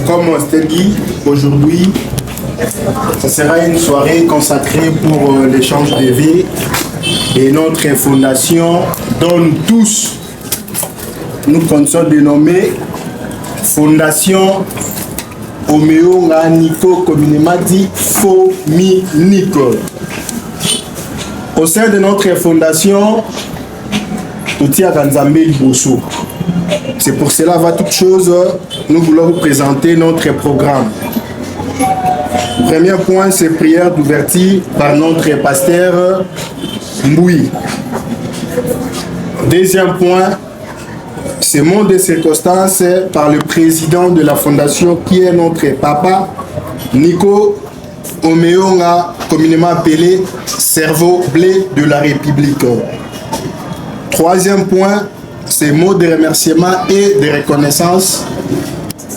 Comme on s'était dit, aujourd'hui, ce sera une soirée consacrée pour l'échange de vie et notre fondation donne tous. Nous comptons dénommer Fondation Omeonga Nico, communément dit FOMI Nico. Au sein de notre fondation, Toutia Kanzambe Liboso. C'est pour cela, avant toute chose, nous voulons vous présenter notre programme. Premier point, c'est prière d'ouverture par notre pasteur Mboui. Deuxième point, c'est mot de circonstance par le président de la fondation qui est notre papa, Nico Omeonga, communément appelé cerveau blé de la République. Troisième point, c'est mot de remerciement et de reconnaissance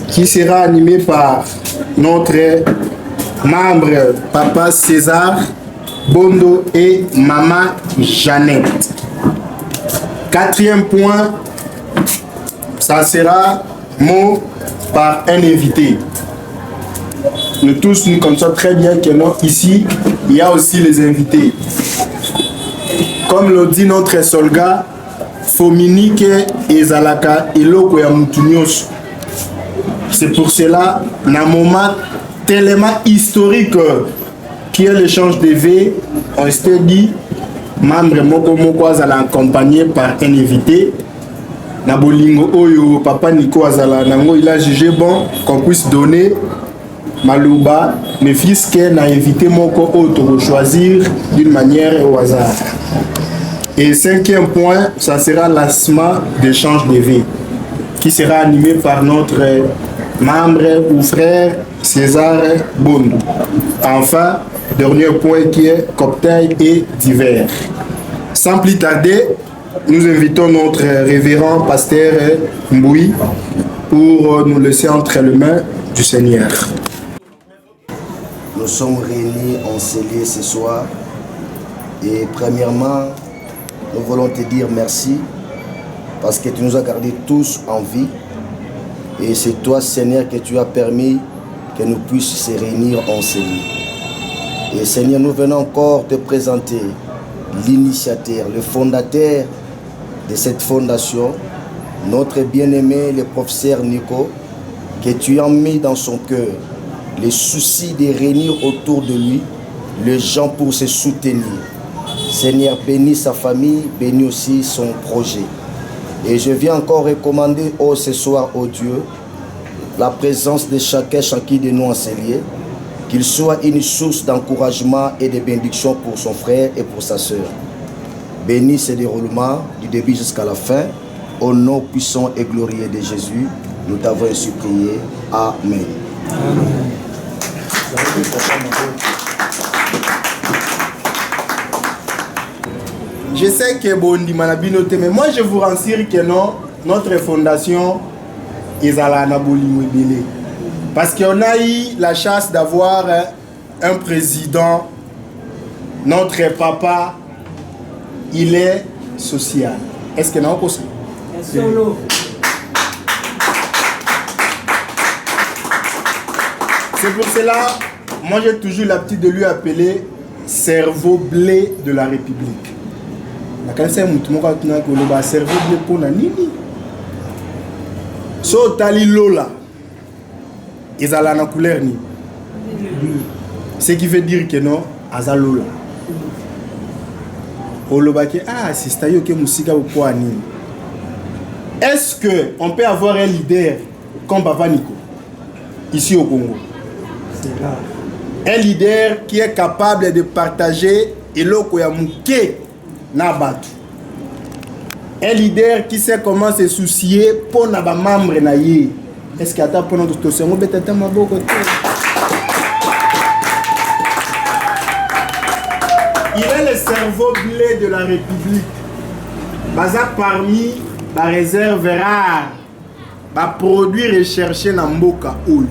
qui sera animé par notre membre Papa César Bondo et Maman Jeannette. Quatrième point, ça sera mot par un invité. Nous tous nous connaissons très bien que non, ici, il y a aussi les invités. Comme le dit notre soldat, Fominike et Zalaka et Loko ya Moutounios. C'est pour cela, dans un moment tellement historique qui est l'échange de V, on s'était dit, membre Moko Azala accompagné par un invité. Nabolingo Oyo, Papa Nico Azala, il a jugé bon qu'on puisse donner Malouba, mes fils qui n'a invité Moko Oyo choisir d'une manière au hasard. Et cinquième point, ça sera lancement d'échange de vie qui sera animé par notre membre ou frère César Bondo. Enfin, dernier point qui est cocktail et divers. Sans plus tarder, nous invitons notre révérend pasteur Mboui pour nous laisser entre les mains du Seigneur. Nous sommes réunis en cellule ce soir et premièrement, nous voulons te dire merci parce que tu nous as gardés tous en vie et c'est toi, Seigneur, que tu as permis que nous puissions se réunir en cellule. Et Seigneur, nous venons encore te présenter l'initiateur, le fondateur de cette fondation, notre bien-aimé, le professeur Nico, que tu as mis dans son cœur les soucis de réunir autour de lui les gens pour se soutenir. Seigneur, bénis sa famille, bénis aussi son projet. Et je viens encore recommander ce soir au Dieu la présence de chacun de nous enseignés, qu'il soit une source d'encouragement et de bénédiction pour son frère et pour sa sœur. Bénis ce déroulement du début jusqu'à la fin. Au nom puissant et glorieux de Jésus, nous t'avons ainsi prié. Amen. Amen. Je sais que Bondi Manabinote, mais moi je vous rassure que non, notre fondation est à la Nabolimobile. Parce qu'on a eu la chance d'avoir un président, notre papa, il est social. Est-ce que non possible? C'est pour cela, moi j'ai toujours l'habitude de lui appeler cerveau blé de la République. Quand c'est un cerveau blé pour la nini. So tali lola, ils ont la couleur ni. Ce qui veut dire que non, aza lola. Olobake ah c'est stayo ke musika kwa nini. Est-ce que on peut avoir un leader comme Papa Nico ici au Congo? C'est rare. Un leader qui est capable de partager eloko ya muke na batu. Un leader qui sait comment se soucier pour na ba membre na ye. Est-ce qu'il attend pour notre situation betata maboko? Il est le cerveau blé de la République. Baza parmi la réserve rare, les produits recherchés dans Mboka Oul.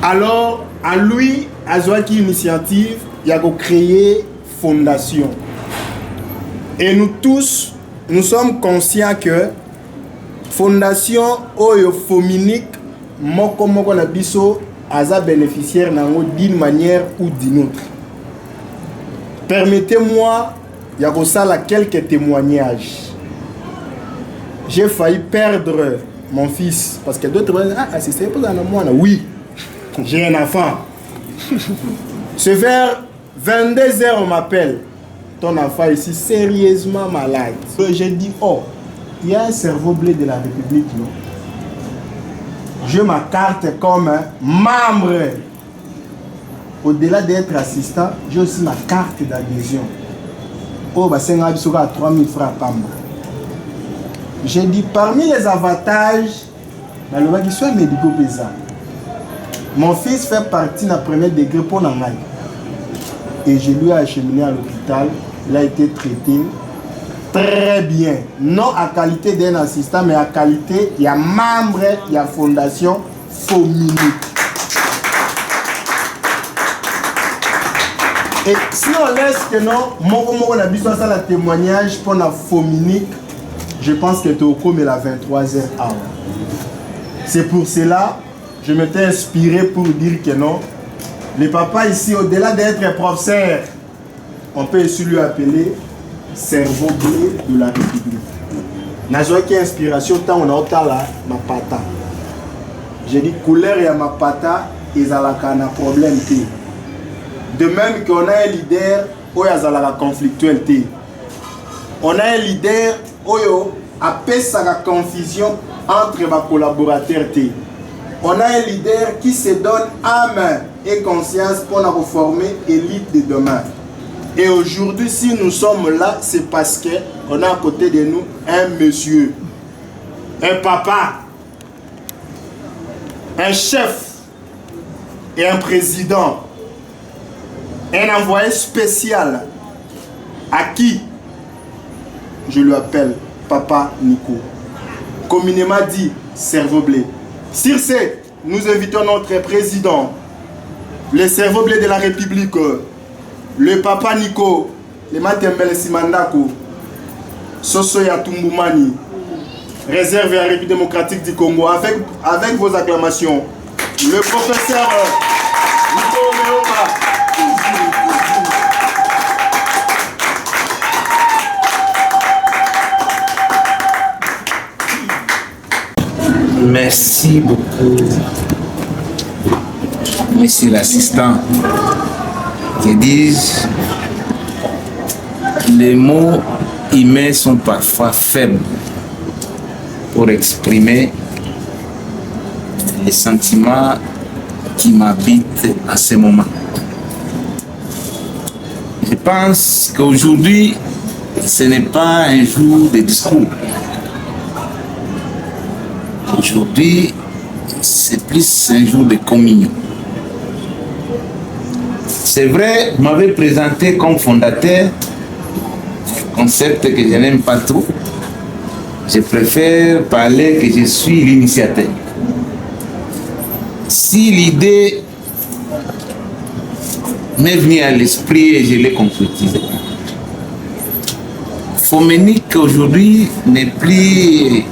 Alors, à lui, à Zoaki Initiative, il a créé fondation. Et nous tous, nous sommes conscients que fondation Oyo Fominique, Moko Moko Nabiso, Aza bénéficiaire d'une manière ou d'une autre. Permettez-moi, il y a quelques témoignages. J'ai failli perdre mon fils parce que d'autres vont dire ah c'est pas un moi oui j'ai un enfant. C'est vers 22h on m'appelle ton enfant ici sérieusement malade. J'ai dit oh il y a un cerveau blé de la République non. Je ma carte comme membre. Au-delà d'être assistant, j'ai aussi ma carte d'adhésion. Oh bah c'est un à 3000 francs par mois. J'ai dit parmi les avantages, mon fils fait partie d'un premier degré pour l'Angaï. Et je lui ai acheminé à l'hôpital. Il a été traité très bien. Non à qualité d'un assistant, mais à qualité, il y a membre, il y a fondation Fominique. Et si on laisse que non, on a besoin de la témoignage pour la Fominique. Je pense que tu es au com la 23h. C'est pour cela que je m'étais inspiré pour dire que non, les papas ici, au-delà d'être professeur, on peut aussi lui appeler cerveau blé de la République. N'a qui inspiration tant on a autant là ma pata. J'ai dit couleur et ma pata, ils ont un problème. De même qu'on a un leader où il y a la conflictualité. On a un leader où il y a la confusion entre les collaborateurs. On a un leader qui se donne âme et conscience pour nous reformer l'élite de demain. Et aujourd'hui, si nous sommes là, c'est parce qu'on a à côté de nous un monsieur, un papa, un chef et un président, un envoyé spécial à qui je lui appelle Papa Nico. Communément dit cerveau blé. Sur ce, nous invitons notre président, le cerveau blé de la République, le Papa Nico, le Matembele Simandako, Soso Yatumboumani, réserve à la République démocratique du Congo, avec vos acclamations, le professeur Nico Omeonga. Merci beaucoup, monsieur l'assistant. Qui disent les mots humains sont parfois faibles pour exprimer les sentiments qui m'habitent à ce moment. Je pense qu'aujourd'hui, ce n'est pas un jour de discours. Aujourd'hui, c'est plus un jour de communion. C'est vrai, vous m'avez présenté comme fondateur, concept que je n'aime pas trop. Je préfère parler que je suis l'initiateur. Si l'idée m'est venue à l'esprit et je l'ai concrétisée, Fominique aujourd'hui n'est plus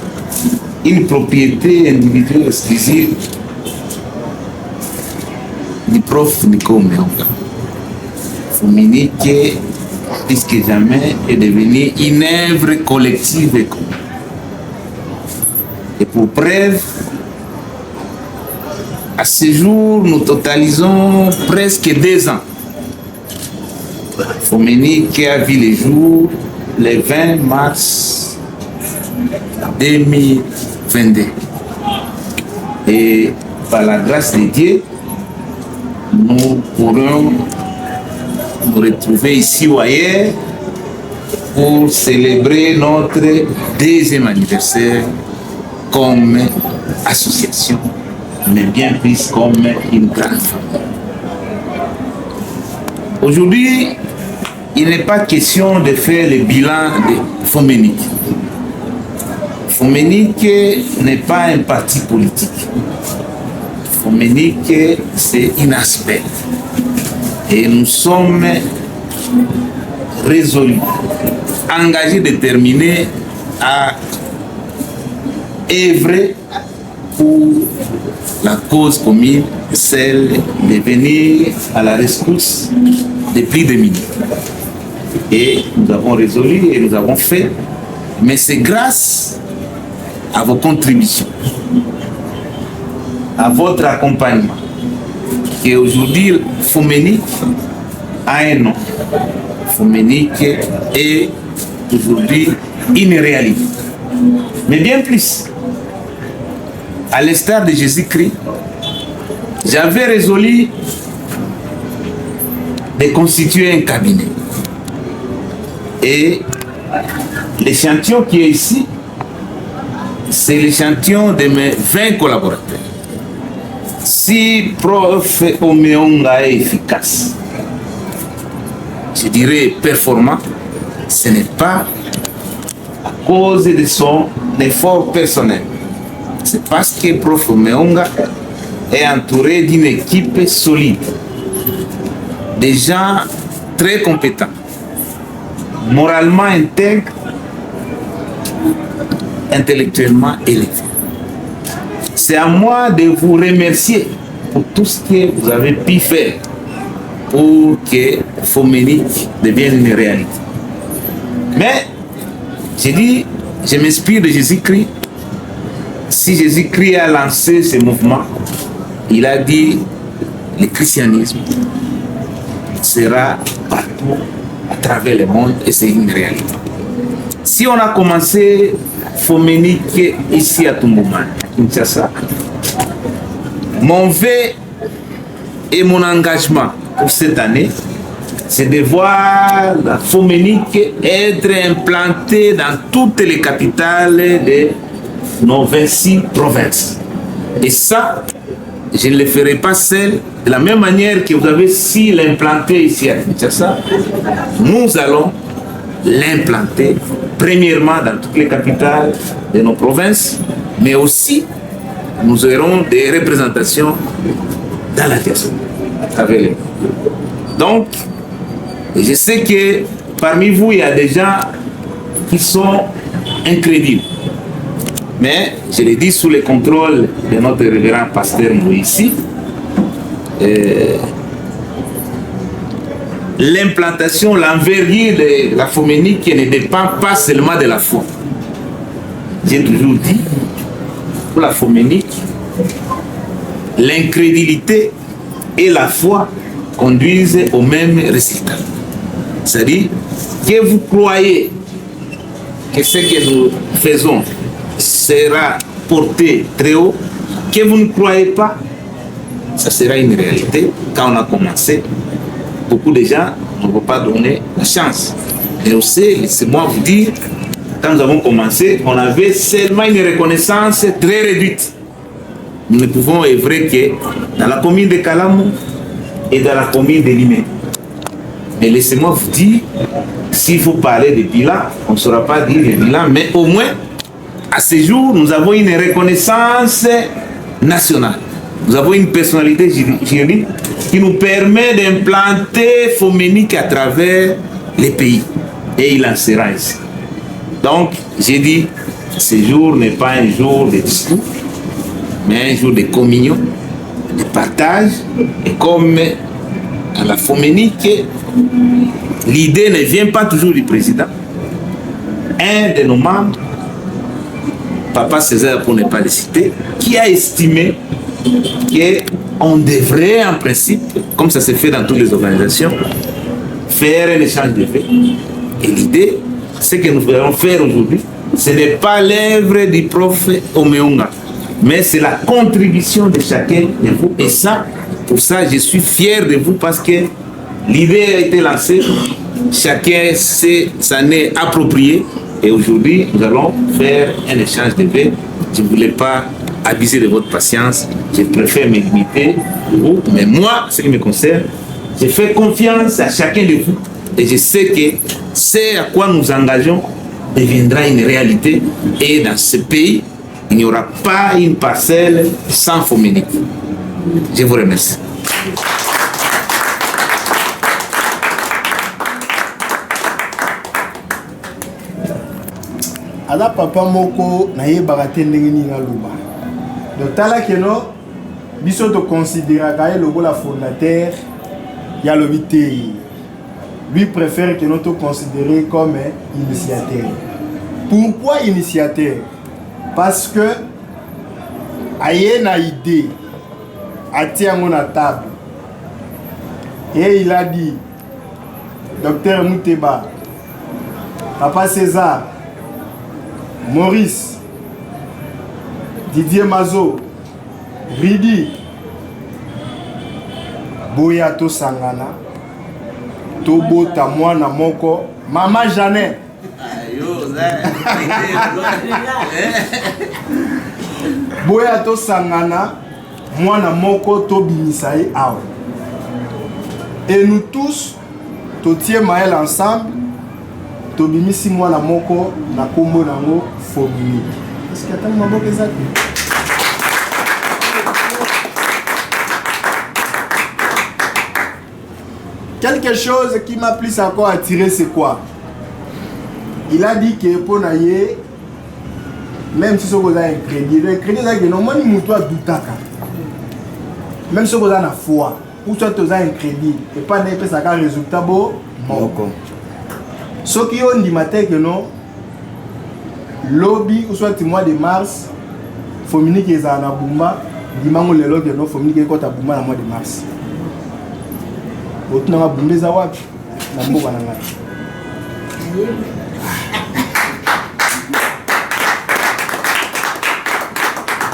une propriété individuelle exclusive du prof Nico Omeonga. Fomenique, plus que jamais, est devenue une œuvre collective et commune. Et pour preuve, à ce jour, nous totalisons presque 2 ans. Fomenique a vu le jour le 20 mars 2022. Et par la grâce de Dieu, nous pourrons nous retrouver ici ou ailleurs pour célébrer notre 2e anniversaire comme association, mais bien plus comme une grande famille. Aujourd'hui, il n'est pas question de faire le bilan de Fomenique. Fomenique n'est pas un parti politique. Fomenique, c'est un aspect. Et nous sommes résolus, engagés, déterminés à œuvrer pour la cause commune, celle de venir à la rescousse des plus démunis. Et nous avons résolu et nous avons fait, mais c'est grâce à vos contributions, à votre accompagnement, qu'aujourd'hui Fomenique a un nom. Fomenique est aujourd'hui une réalité. Mais bien plus, à l'instar de Jésus-Christ, j'avais résolu de constituer un cabinet. Et l'échantillon qui est ici, c'est l'échantillon de mes 20 collaborateurs. Si prof Omeonga est efficace, je dirais performant, ce n'est pas à cause de son effort personnel. C'est parce que prof Omeonga est entouré d'une équipe solide, des gens très compétents, moralement intègres, intellectuellement élevés. C'est à moi de vous remercier pour tout ce que vous avez pu faire pour que Fomenique devienne une réalité. Mais, j'ai dit, je m'inspire de Jésus-Christ. Si Jésus-Christ a lancé ce mouvement, il a dit, le christianisme sera partout à travers le monde et c'est une réalité. Si on a commencé Fomenique ici à Tumbumane, Kinshasa, mon vœu et mon engagement pour cette année, c'est de voir la Fomenique être implantée dans toutes les capitales de nos 26 provinces. Et ça, je ne le ferai pas seul. De la même manière que vous avez si l'implanter ici à Kinshasa, nous allons l'implanter premièrement dans toutes les capitales de nos provinces, mais aussi nous aurons des représentations dans la diaspora. Donc, je sais que parmi vous, il y a des gens qui sont incrédules. Mais je l'ai dit sous le contrôle de notre révérend pasteur ici, l'implantation, l'envergure de la Fomenique ne dépend pas seulement de la foi. J'ai toujours dit, pour la Fomenique, l'incrédulité et la foi conduisent au même résultat. C'est-à-dire que vous croyez que ce que nous faisons sera porté très haut, que vous ne croyez pas, ça sera une réalité. Quand on a commencé, beaucoup de gens ne vont pas donner la chance. Et aussi, laissez-moi vous dire, quand nous avons commencé, on avait seulement une reconnaissance très réduite. Nous ne pouvons œuvrer que dans la commune de Kalamou et dans la commune de Limé. Mais laissez-moi vous dire, s'il faut parler de bilan, on ne saura pas dire le bilan, mais au moins, à ce jour, nous avons une reconnaissance nationale. Nous avons une personnalité juridique qui nous permet d'implanter Fomenique à travers les pays. Et il en sera ainsi. Donc, j'ai dit, ce jour n'est pas un jour de discours, mais un jour de communion de partage. Et comme à la Foménique, l'idée ne vient pas toujours du président. Un de nos membres, Papa César pour ne pas le citer, qui a estimé qu'on devrait en principe, comme ça se fait dans toutes les organisations, faire un échange de faits. Et l'idée, ce que nous allons faire aujourd'hui, ce n'est pas l'œuvre du prof Omeonga, mais c'est la contribution de chacun de vous. Et ça, pour ça, je suis fier de vous parce que l'idée a été lancée, chacun s'en est approprié. Et aujourd'hui, nous allons faire un échange de faits. Je ne voulais pas abuser de votre patience. Je préfère me limiter. Mais moi, ce qui me concerne, je fais confiance à chacun de vous. Et je sais que c'est à quoi nous engageons deviendra une réalité. Et dans ce pays, il n'y aura pas une parcelle sans Foménique. Je vous remercie. Ala papa moko na yebaka te ndenge nini aloba. Donc tala keno biso to considéraka ye lokola fondateur ya lobi te. Lui préfère que nous te considérer comme initiateur. Pourquoi initiateur? Parce que aye na idée atia mon table. Et il a dit, Docteur Mouteba, Papa César, Maurice, Didier Mazo, Ridi, Boyato Sangana, Tobo Tamwana Moko, Mama Janet. Boyato Sangana, Mwana Moko, Tobi Misaï Aou. Et nous tous, Totier Maël ensemble, Tobi Misi Mwana Moko, Nakombo Nango, Foménique. Est-ce qu'il y a tellement de choses? Quelque chose qui m'a plus encore attiré, c'est quoi? Il a dit que pour naïe, même si vous avez un crédit, le crédit c'est que normalement il doit douter. Même si vous avez la foi, ou soit vous avez un crédit, et pas n'importe ça un résultat bon. Ce qui ont dit matin que non, lobby ou soit le mois de mars, Foménique est à Nabumba, dimanche le lobby non Foménique est à Bumba le mois de mars. Autant Bumba zawapi, na mboka na ngati.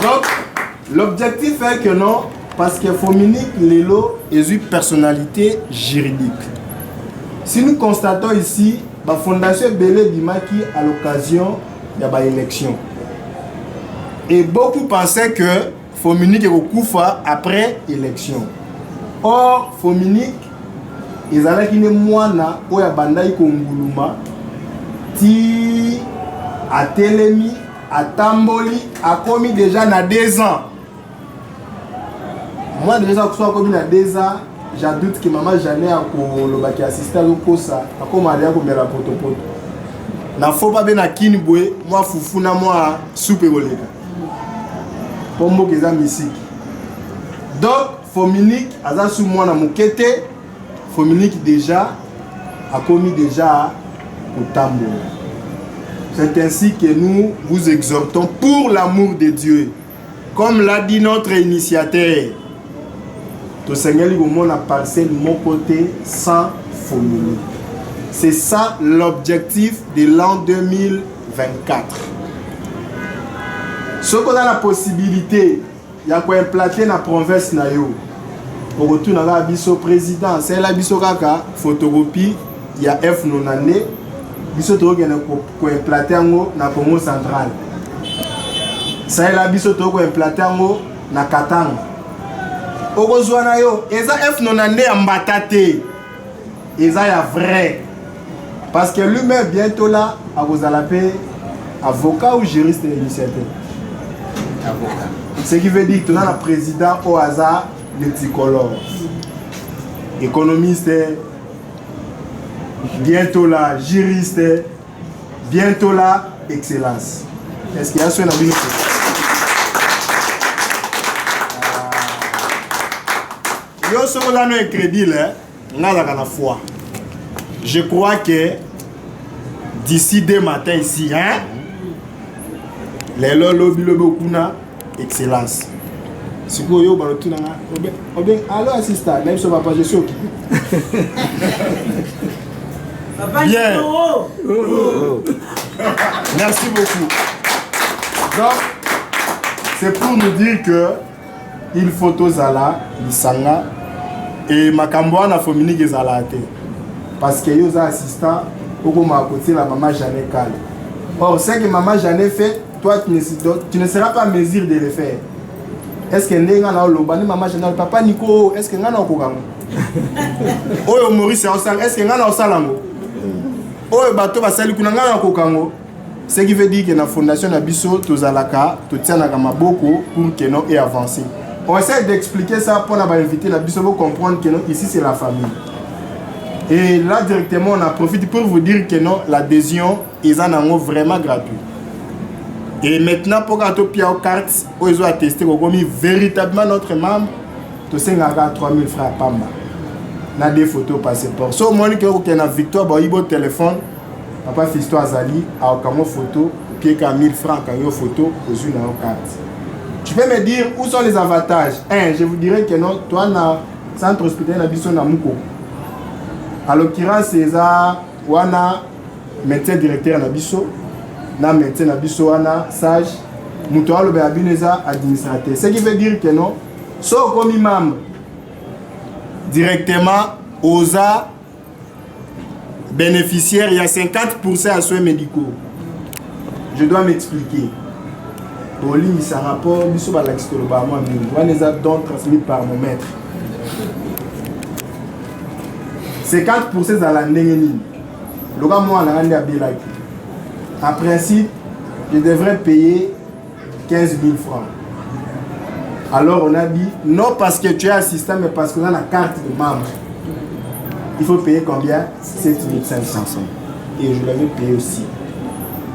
Donc, l'objectif est que non, parce que Foménique Lelo est une personnalité juridique. Si nous constatons ici, la fondation Belé Bimaki à l'occasion de l'élection. Et beaucoup pensaient que Foménique est au Koufa après l'élection. Or, Foménique, ils allaient qui ne moana ou ya bandai konguluma ti a Telemi, à Tamboli, a commis déjà na 2 ans. Moi déjà que soit commis na 2 ans, j'adoute que maman Janet a qui assisté à l'Okosa, a comme aller à la potopoto. Na faut pas bien à Kinibwe, moi foufou na moi soupe oleka. Pombo keza musique. Donc Foménique a sous moi na mokete, Foménique déjà a commis déjà au Tamboli. C'est ainsi que nous vous exhortons pour l'amour de Dieu. Comme l'a dit notre initiateur, le Seigneur a parcelle de mon côté sans Foménique. C'est ça l'objectif de l'an 2024. Ce qu'on a la possibilité, il y a quoi implanter dans la province. Pour retourner à la président, c'est la kaka photocopie, il y a F non année. Biso to ko implanter ngo na Congo central. Ça la biso to ko implanter ngo na Katanga. Okozwa na yo, eza F nonande ambata te. Eza ya vrai. Parce que lui-même bientôt là a vous alaper avocat ou juriste de l'initiative. Avocat. Ce qui veut dire que tu as le président au hasard le tricolore. Économiste, bientôt là, juriste, bientôt là, excellence. Est-ce qu'il y a ce nom? Yo soko là un crédit là, on a la foi. Je crois que d'ici dès matin ici, hein, les lobby kuna excellence. Si vous yo balo tout nanga, oben allo assistant, même sur papa je suis occupé. Bien. Merci beaucoup. Donc c'est pour nous dire que il faut tozala lisanga et makambo na fominiki ezala te parce que yo za assistant oko ma côté la maman Jeanne Kale. Or c'est que maman Jeanne fait, toi tu ne seras pas en mesure de le faire. Est-ce que ndenga na lobani maman Jeanne papa Nico est-ce que ngana okokango? Oyo Maurice osala est-ce que ngana osalango? Oyo bato basali kuna ngana okokango? Ce qui veut dire que la fondation na biso tozalaka totianaka maboko pour que non et avancer. On essaie d'expliquer ça pour inviter la biso pour comprendre que non ici c'est la famille. Et là directement on a profité pour vous dire que non l'adhésion est vraiment gratuite. Et maintenant pour que tu aies une carte, ils ont attesté que véritablement notre membre, tu sais 3000 francs par mois. Na des photos passeport. So moi que vous avez victoire, bah il téléphone. Papa Fisto Azali a une photo, qui est 1000 francs quand une photo aux une carte. Tu peux me dire où sont les avantages? Je vous dirais que non, toi na centre hospitalier na biso na Muko. À l'occurrence c'est ça wana médecin directeur na biso, na médecin na biso wana sage, muto alo be abineza administrateur. Ce qui veut dire que non, so comme membre directement aux bénéficiaires, il y a 50% à soins médicaux. Je dois m'expliquer. Au ligne, ça rapport, nous sommes à l'extérieur, on les a donc transmis par mon maître. 50% à la Nénénie. Le gars, moi, on a rendu à Bélaki. En principe, je devrais payer 15 000 francs. Alors, on a dit, non parce que tu es assistant, mais parce qu'on a la carte de membre. Il faut payer combien? 7 500. Et je l'avais payé aussi.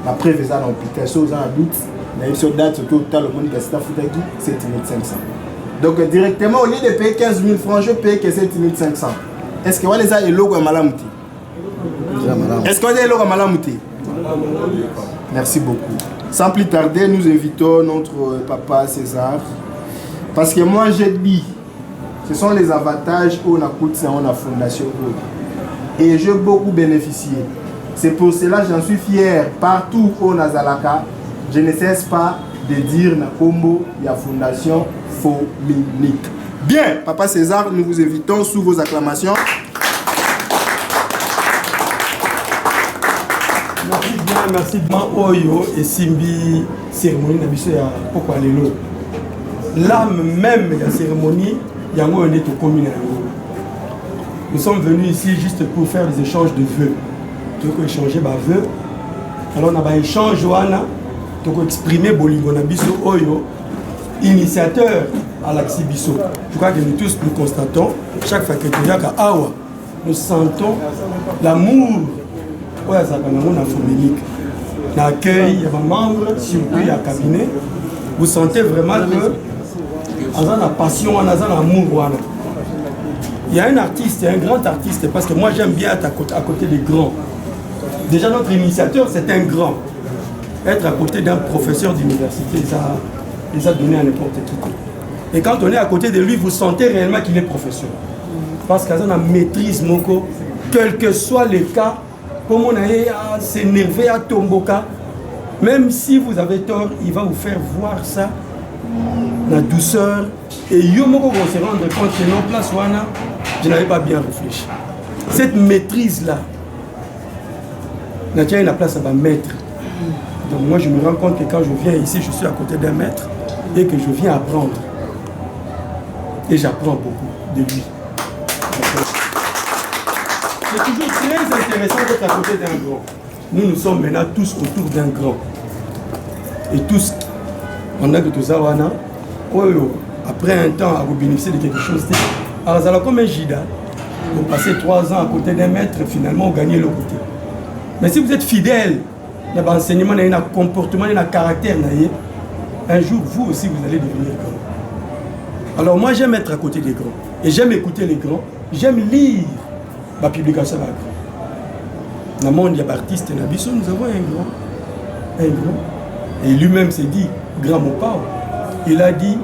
Après, je vais à l'hôpital. Si vous avez un doute, sur date, surtout au total, le monde qui est 7 500. Donc, directement, au lieu de payer 15 000 francs, je paye que 7 500. Est-ce que vous avez un logo à Malamuti? Est-ce que vous avez un logo à Malamuti? Merci beaucoup. Sans plus tarder, nous invitons notre papa César. Parce que moi, j'ai dit, ce sont les avantages où on a coûté dans la fondation. Et j'ai beaucoup bénéficié. C'est pour cela que j'en suis fier. Partout où on a Zalaka, je ne cesse pas de dire na combo la fondation Fominique. Bien, papa César, nous vous invitons sous vos acclamations. Merci bien. Oyo et Simbi cérémonie na biso ya poko lelo. L'âme même de la cérémonie, yango est au commune. Nous sommes venus ici juste pour faire des échanges de vœux. Tu veux échanger ma vœux. Alors on a un échange tu veux exprimer bolingo na biso oyo initiateur à l'Axi Biso. Je crois que nous tous nous constatons chaque fois que tu viens à Awa, nous sentons l'amour oyo azakanamo na Fominique. L'accueil, il y a des membres, surtout il y a un cabinet. Vous sentez vraiment que on a la passion, on a l'amour. Il y a un artiste, un grand artiste, parce que moi j'aime bien être à côté des grands. Déjà notre initiateur c'est un grand. Être à côté d'un professeur d'université, ça les a donné à n'importe qui. Et quand on est à côté de lui, vous sentez réellement qu'il est professeur. Parce qu'on a maîtrise moko, quel que soit le cas, comme on a s'énerver à Tomboka, même si vous avez tort, il va vous faire voir ça. La douceur et Yomoko vont se rendre compte que non place wana, je n'avais pas bien réfléchi. Cette maîtrise là, Natia la place à ma maître. Donc moi je me rends compte que quand je viens ici, je suis à côté d'un maître et que je viens apprendre. Et j'apprends beaucoup de lui. C'est toujours très intéressant d'être à côté d'un grand. Nous sommes maintenant tous autour d'un grand. Et tous on a que tout ça, après un temps, à vous bénéficier de quelque chose. Alors, ça comme un gida. Vous passez 3 ans à côté d'un maître, finalement, vous gagnez le côté. Mais si vous êtes fidèle, il y a un enseignement, il y a un comportement, il y a un caractère, un jour, vous aussi, vous allez devenir comme. Alors moi j'aime être à côté des grands. Et j'aime écouter les grands. J'aime lire ma publication avec grand. Dans le monde, il y a artiste et Nabiso, nous avons un grand. Un grand. Et lui-même s'est dit, grand Mopao. Il a dit,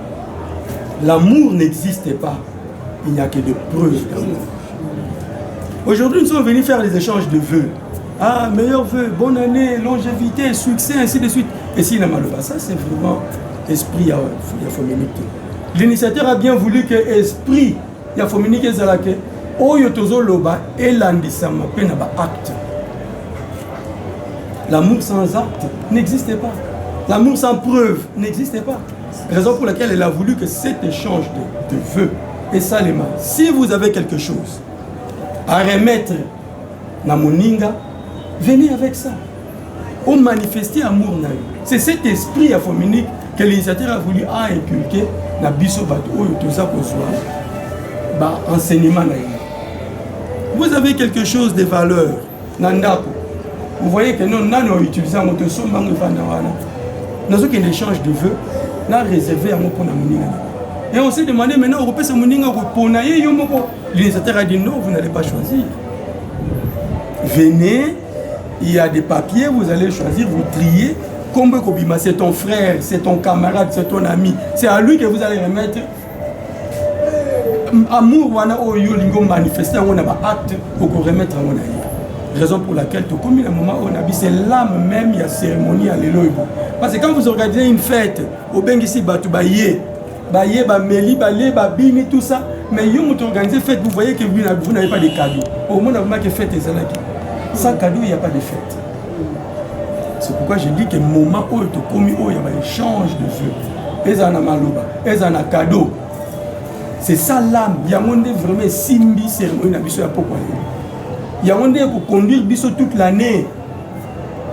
l'amour n'existe pas. Il n'y a que de preuves d'amour. Aujourd'hui, nous sommes venus faire des échanges de vœux. Ah, meilleurs vœux, bonne année, longévité, succès, ainsi de suite. Et si il n'a mal pas, ça c'est vraiment esprit à Foménique. L'initiateur a bien voulu que esprit à Foménique Zalake, Oyotozo Loba, et l'andissama, penaba acte. L'amour sans acte n'existait pas. L'amour sans preuve n'existait pas. Raison pour laquelle elle a voulu que cet échange de vœux, et ça les mains, si vous avez quelque chose à remettre dans Moninga, venez avec ça. On manifeste amour. C'est cet esprit à Foménique que l'initiateur a voulu inculquer dans Bisso Bato, enseignement. Vous avez quelque chose de valeur. Vous voyez que nous avons utilisé un moteur son, nous avons un échange de vœux, nous avons réservé un mot pour Moninga. Et on s'est demandé maintenant, on peut se Moninga pour Naye. L'initiateur a dit non, vous n'allez pas choisir. Venez, il y a des papiers, vous allez choisir, vous trier. Combe Kobima, c'est ton frère, c'est ton camarade, c'est ton ami. C'est à lui que vous allez remettre amour, manifester, on a acte pour remettre à mon ami. Raison pour laquelle, tout comme le moment où on a vu, c'est l'âme même, il y a cérémonie à l'éloïbo. Parce que quand vous organisez une fête, au Bengisi Batoubaye, Baye, Bameli, Balé, Babini, tout ça, mais vous organisez fête, vous voyez que vous n'avez pas de cadeaux. Au moins, vous avez fête et sans cadeau, il n'y a pas de fête. C'est pourquoi je dis que le moment où il y a un échange de feu, ils en ont malouba, ils en ont cadeau. C'est ça l'âme. Il y a vraiment simbi cérémonie dans biso ya poko. Il y a pour conduire biso toute l'année.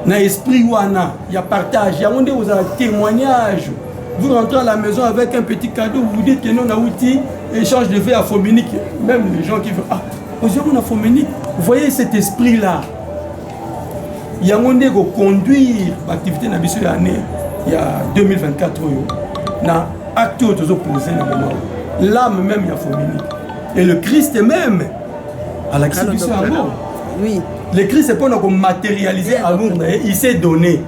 Na esprit wana, il y a partage, il y a vous avez témoignage. Vous rentrez à la maison avec un petit cadeau, vous dites que nous on a outil échange de feu à Foménique. Même les gens qui veulent aujourd'hui on a Foménique. Vous voyez cet esprit là. Il y a un monde qui conduire l'activité dans l'année, il y a 2024, il y a acte qui est posé dans le moment. L'âme même, il y a Foménique. Et le Christ même, à la Christ, c'est amour. Oui. Le Christ, c'est pas pour matérialiser l'amour, il s'est donné.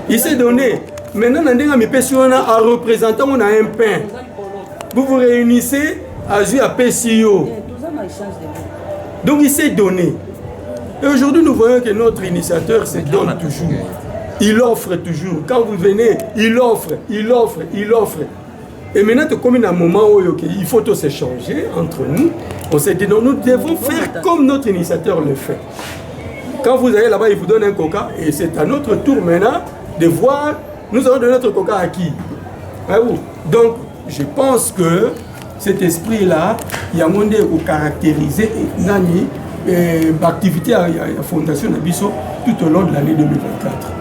Il s'est donné. Maintenant, on a représentant, on a un pain. Vous vous réunissez à jouer à PCO. Donc, il s'est donné. Et aujourd'hui, nous voyons que notre initiateur se donne toujours. Il offre toujours. Quand vous venez, il offre, il offre, il offre. Et maintenant, comme il y a un moment où il faut tous s'échanger entre nous, on s'est dit non, nous devons faire comme notre initiateur le fait. Quand vous allez là-bas, il vous donne un coca, et c'est à notre tour maintenant de voir, nous allons donner notre coca à qui? Donc, je pense que cet esprit-là, il y a un monde où caractériser Nani. L'activité à la Fondation Nabiso tout au long de l'année 2024.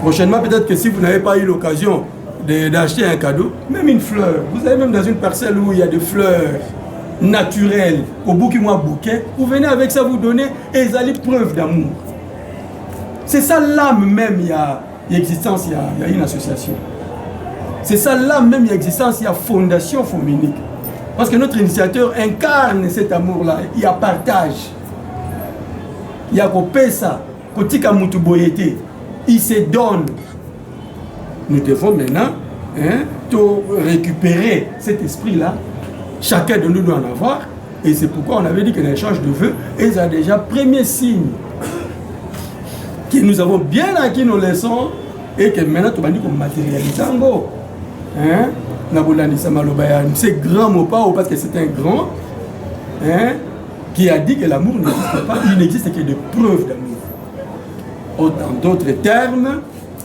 Prochainement, peut-être que si vous n'avez pas eu l'occasion d'acheter un cadeau, même une fleur, vous allez même dans une parcelle où il y a des fleurs naturelles, au bout qui bouquet, vous venez avec ça, vous donnez, et ils allez preuve d'amour. C'est ça l'âme même, il y a existence, il y a une association. C'est ça l'âme même, il y a existence, il y a Fondation Foménique. Parce que notre initiateur incarne cet amour-là. Il y a partage. Il y a Kopesa, Kotika Mutuboyete. Il se donne. Nous devons maintenant récupérer cet esprit-là. Chacun de nous doit en avoir. Et c'est pourquoi on avait dit que l'échange de vœux est déjà premier signe que nous avons bien acquis nos leçons et que maintenant, tu vas dire qu'on matérialise en gros. C'est grand mot pas parce que c'est un grand qui a dit que l'amour n'existe pas, il n'existe que des preuves d'amour. En d'autres termes,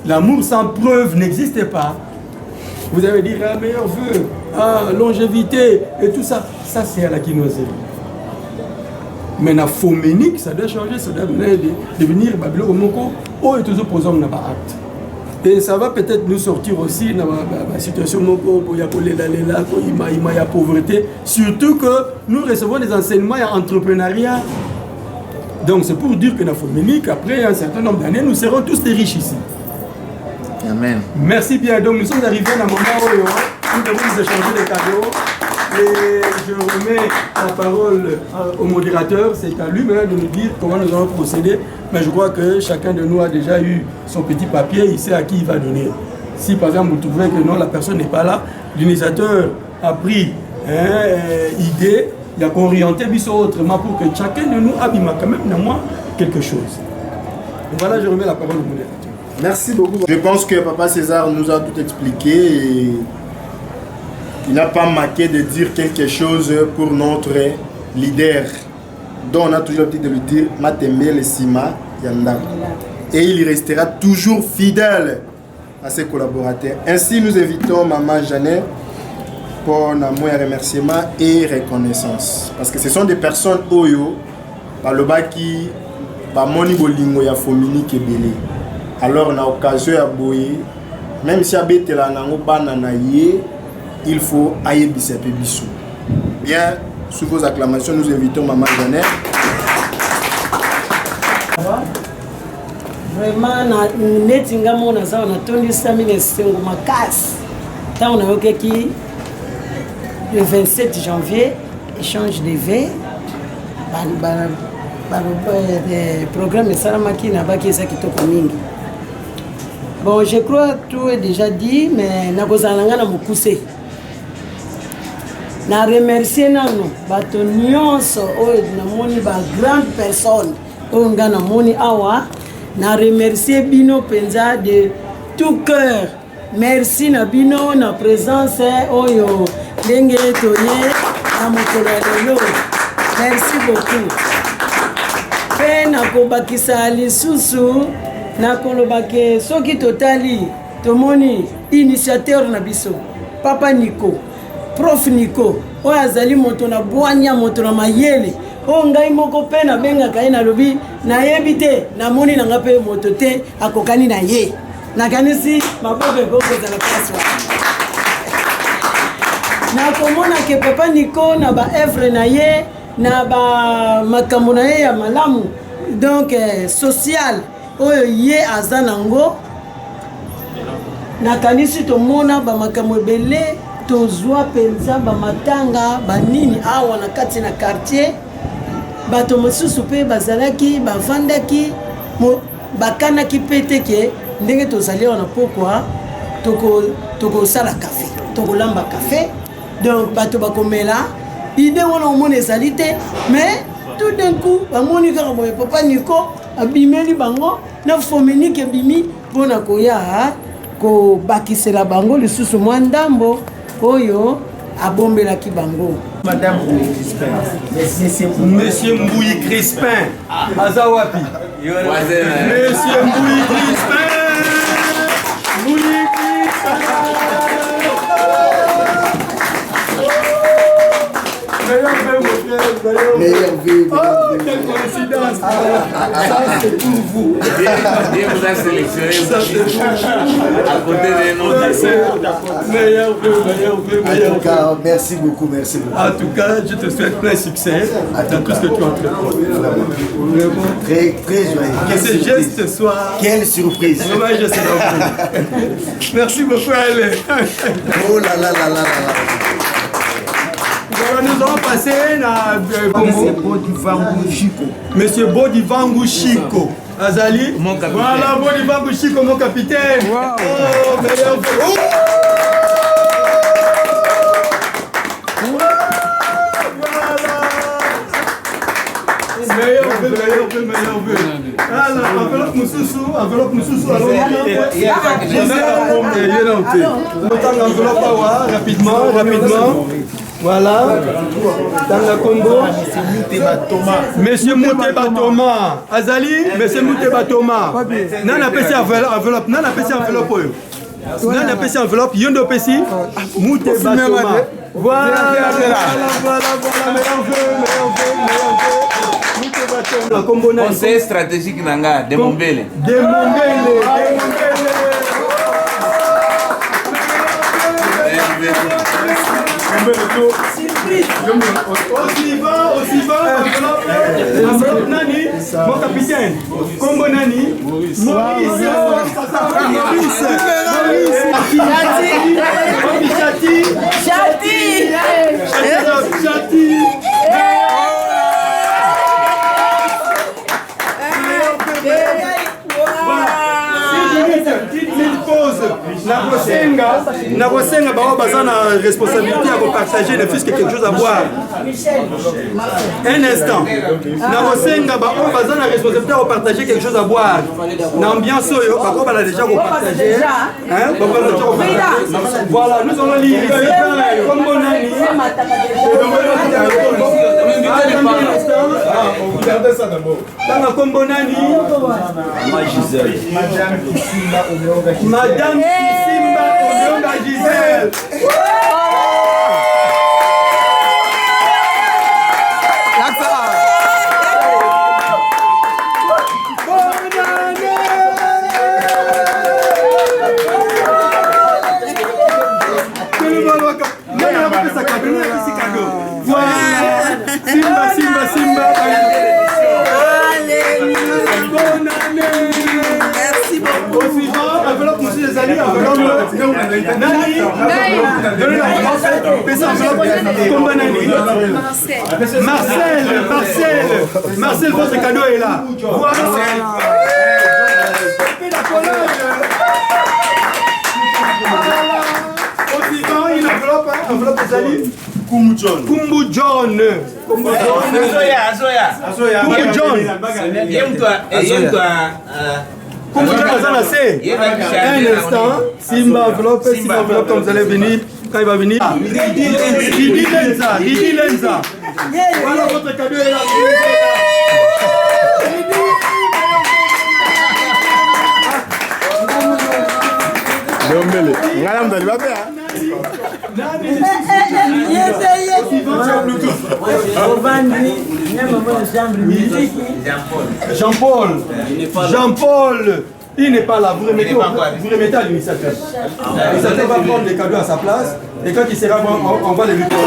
l'amour sans preuve n'existe pas. Vous avez dit un meilleur vœu, longévité et tout ça, ça c'est à la kinosée. Mais la Foménique, ça doit changer, ça doit devenir Babylone Moko, ou est toujours posé en acte. Et ça va peut-être nous sortir aussi dans la situation où il y a pauvreté. Surtout que nous recevons des enseignements en entrepreneuriat. Donc c'est pour dire que dans Foménique, après un certain nombre d'années, nous serons tous des riches ici. Amen. Merci bien. Donc nous sommes arrivés à un moment où nous devons nous échanger des cadeaux. Et je remets la parole au modérateur. C'est à lui maintenant de nous dire comment nous allons procéder. Mais je crois que chacun de nous a déjà eu son petit papier. Il sait à qui il va donner. Si par exemple vous trouvez que non, la personne n'est pas là, l'initiateur a pris idée, il a orienté autrement pour que chacun de nous abîme quand même moi quelque chose. Donc voilà, je remets la parole au modérateur. Merci beaucoup. Je pense que Papa César nous a tout expliqué et il n'a pas manqué de dire quelque chose pour notre leader, dont on a toujours l'habitude de lui dire Matembe le Sima Yanda. Et il restera toujours fidèle à ses collaborateurs. Ainsi, nous invitons Maman Jeannette pour un remerciement et reconnaissance. Parce que ce sont des personnes oyo, par le bas qui, par moni bolingo ya fomini kebele. Alors, on a occasion à boyer, même si abete la nango banana ye, il faut aïe bisepe bisou. Bien, sous vos acclamations, nous invitons Maman Jeannette. Vraiment, netinga mona ça on a tondi stamina sengo makasi. Tant on a qui le 27 janvier échange de vœux. Le programme est salamaki na baki ça qui toko mingi. Bon, je crois que tout est déjà dit, mais nakozalanga na mukuse. Na remercier nano bato nyonso oyo na moni ba grande personne oyo ngana moni awa. Na remercier Bino Penza de tout cœur. Merci na Bino na présence oyo ndenge toye na mokolo lelo. Merci beaucoup. Pe na kobakisa lisusu na kolobake soki totali tomoni initiateur na biso Papa Nico, Prof Nico oyo azali moto na bwanya moto na mayele. O ngai moko pe na benga kai na lobi na yebi te na moni na ngape moto te akokani na ye na kanisi mabobe boko za la place na komona ke Papa Nico na ba œuvre na ye na ba makambo na ye ya malamu donc social oyo ye azanango na kanisi to mona ba makambo ebele tozwa penza ba matanga ba nini awa na kati na quartier. Bato mosusu pe bazalaki bavandaki bakanaki pete ke ndenge tozali wana pokwa toko sala café toko lamba café donc bato bakomela idée wana omona ezali te mais tout d'un coup bamoni kaka boye Papa Nico abimeli bango na Fomenique ebimi mpona koya kobakisela bango lisusu mwa ndambo oyo abombelaki bango. Madame Monsieur Mbouyi Crispin. Azawapi. Monsieur Mbouyi Crispin. Mbouyi Crispin. Meilleur vœu. Oh, quelle coïncidence. Ça, c'est pour vous. Dieu vous a sélectionné. Ça, c'est pour vous. À côté des noms. Meilleur vœu, meilleur vœu, En meilleur tout vœu. cas, merci beaucoup, merci beaucoup. En tout cas, je te souhaite plein succès dans tout ce que tu entreprends. Vraiment. Très, très joyeux. Que ce geste soit... Quelle surprise. Vraiment, je sais pas. Merci beaucoup, Ale. Oh là là là là là là. Nous allons passer à Monsieur Bodivangu Chico. Azali. Mon capitaine. Voilà, Bodivangu Chico, mon capitaine. Wow. Oh, meilleur vœu. Oh. Meilleur vœu, meilleur vœu, meilleur vœu. Alors, enveloppe Moussoussou, enveloppe Moussoussou. Alors, rapidement, rapidement. Voilà. Dans la Congo. Monsieur Mouteba Thomas. Azali, Monsieur Mouteba Thomas. Nana pesi enveloppe. Nana pesi enveloppe. Nana pesi enveloppe. Yondo pesi. Mouteba Thomas. Voilà, meilleur vœu. Conseil stratégique Nanga, de Mombele. Enveloppe nani? Mon capitaine. Combo nani? Maurice. Nakosenga bao baza na responsabilité à partager ne fût-ce que quelque chose à boire. Un instant. Nakosenga bao baza na responsabilité à partager quelque chose à boire. L'ambiance oyo bako bala déjà ko partager. Hein? Voilà, nous allons lire comme bonani. Regardez ça d'abord. Dans comme bonani. Madame Simba Onyonga Gisèle. Simba. Bonne année. Merci beaucoup. Au suivant, enveloppe monsieur les amis, enveloppe. Nani. Donnez la réponse. Bonne année. Marcel, votre cadeau est là. Voilà. La collage. Au suivant, une enveloppe des amis. Kumbu John. Un instant, Simba enveloppe quand vous allez venir, quand il va venir. Didi Lenza. Voilà votre cadeau est là. Jean-Paul, il n'est pas là. Vous remettez à l'initiateur. L'initiateur va prendre les cadeaux à sa place et quand il sera bon, on va les lui prendre.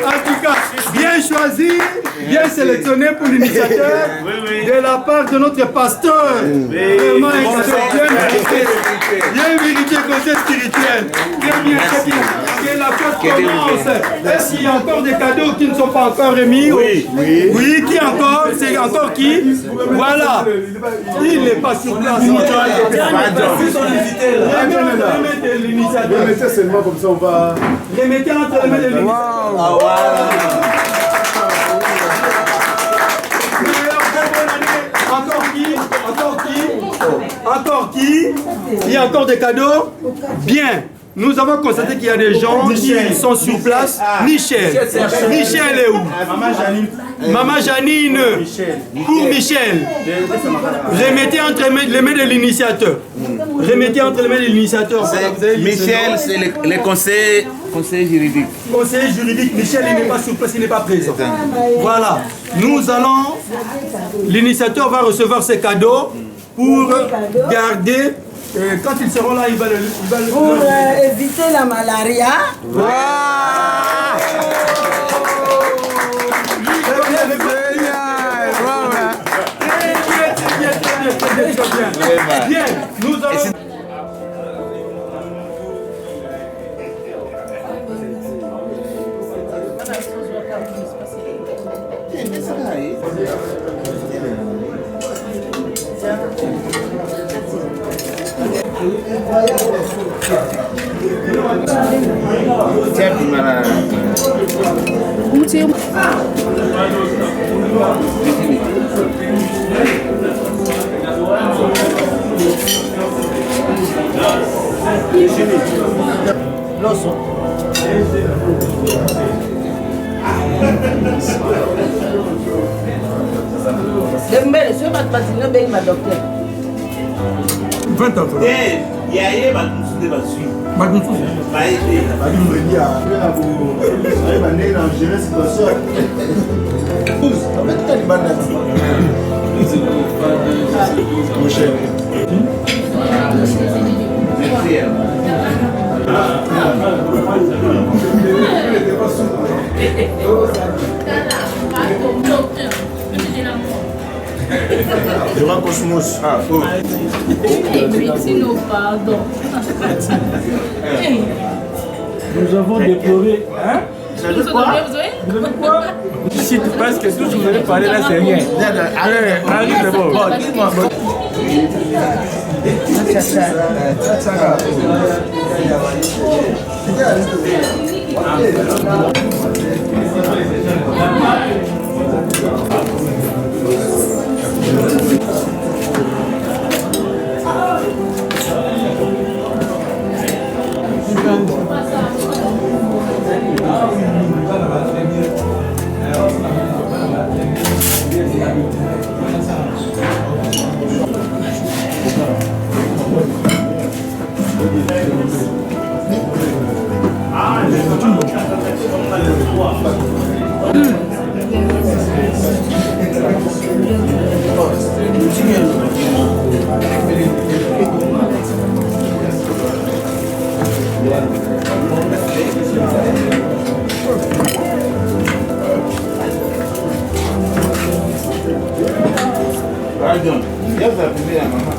En tout cas, bien choisi, bien sélectionné pour l'initiateur de la part de notre pasteur. Vraiment un cadeau bien mérité côté spirituel. Très bien, que la fête commence. Est-ce qu'il y a encore des cadeaux qui ne sont pas encore remis? Oui, qui encore? C'est encore qui? Voilà. Il n'est pas sur place. Remettez l'initiateur. Remettez seulement comme ça, on va... Remettez entre les mains de l'initiateur. Encore qui? Il y a encore des cadeaux? Bien. Nous avons constaté qu'il y a des gens qui sont sur place. Michel est où? Maman Janine. Pour Michel. Remettez entre les mains de l'initiateur. Michel, c'est le conseil juridique. Conseiller juridique, Michel, il n'est pas sur place, il n'est pas présent. Voilà. Nous allons... L'initiateur va recevoir ces cadeaux pour garder... quand ils seront là, il va le... Pour éviter la malaria. Bien, nous allons... Dembele, sur votre patino, ben ma docteur. 20 ans. Il y a eu des bassus. Le roi Cosmos. Ah, oh. Sinon, pardon. Nous avons déploré. Hein? Vous avez besoin? Vous avez quoi? Si tu penses que tout ce que vous avez parlé là, c'est rien. Allez, c'est bon. Dis-moi. John, ya za kulia mama.